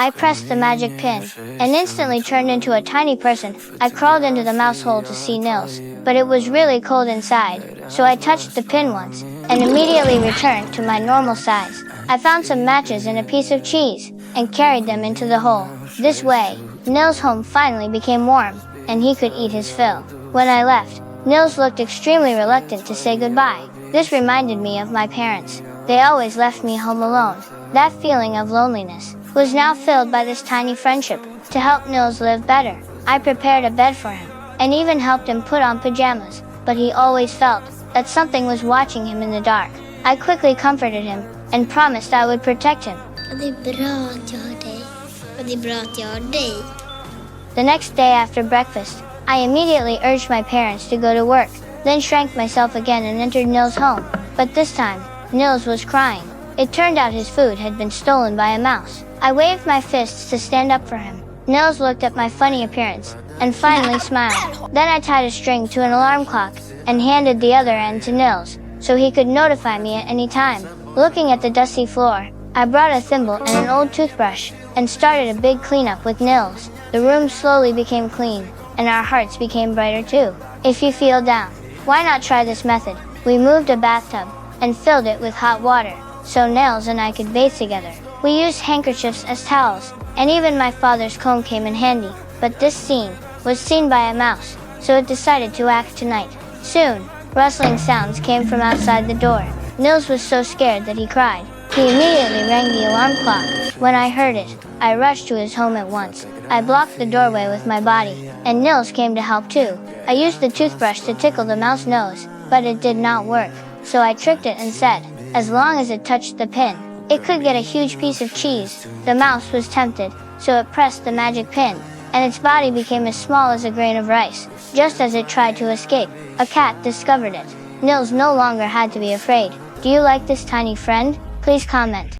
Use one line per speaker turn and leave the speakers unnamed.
I pressed the magic pin, and instantly turned into a tiny person. I crawled into the mouse hole to see Niels, but it was really cold inside, so I touched the pin once, and immediately returned to my normal size. I found some matches and a piece of cheese, and carried them into the hole. This way, Niels' home finally became warm, and he could eat his fill. When I left, Niels looked extremely reluctant to say goodbye. This reminded me of my parents. They always left me home alone. That feeling of loneliness was now filled by this tiny friendship. To help Niels live better, I prepared a bed for him, and even helped him put on pajamas, but he always felt that something was watching him in the dark. I quickly comforted him, and promised I would protect him. The next day after breakfast, I immediately urged my parents to go to work, then shrank myself again and entered Niels' home. But this time, Niels was crying. It turned out his food had been stolen by a mouse. I waved my fists to stand up for him. Niels looked at my funny appearance, and finally smiled. Then I tied a string to an alarm clock, and handed the other end to Niels, so he could notify me at any time. Looking at the dusty floor, I brought a thimble and an old toothbrush, and started a big cleanup with Niels. The room slowly became clean, and our hearts became brighter too. If you feel down, why not try this method? We moved a bathtub, and filled it with hot water, so Niels and I could bathe together. We used handkerchiefs as towels, and even my father's comb came in handy. But this scene was seen by a mouse, so it decided to act tonight. Soon, rustling sounds came from outside the door. Niels was so scared that he cried. He immediately rang the alarm clock. When I heard it, I rushed to his home at once. I blocked the doorway with my body, and Niels came to help too. I used the toothbrush to tickle the mouse nose, but it did not work, so I tricked it and said, as long as it touched the pin, it could get a huge piece of cheese. The mouse was tempted, so it pressed the magic pin, and its body became as small as a grain of rice. Just as it tried to escape, a cat discovered it. Niels no longer had to be afraid. Do you like this tiny friend? Please comment.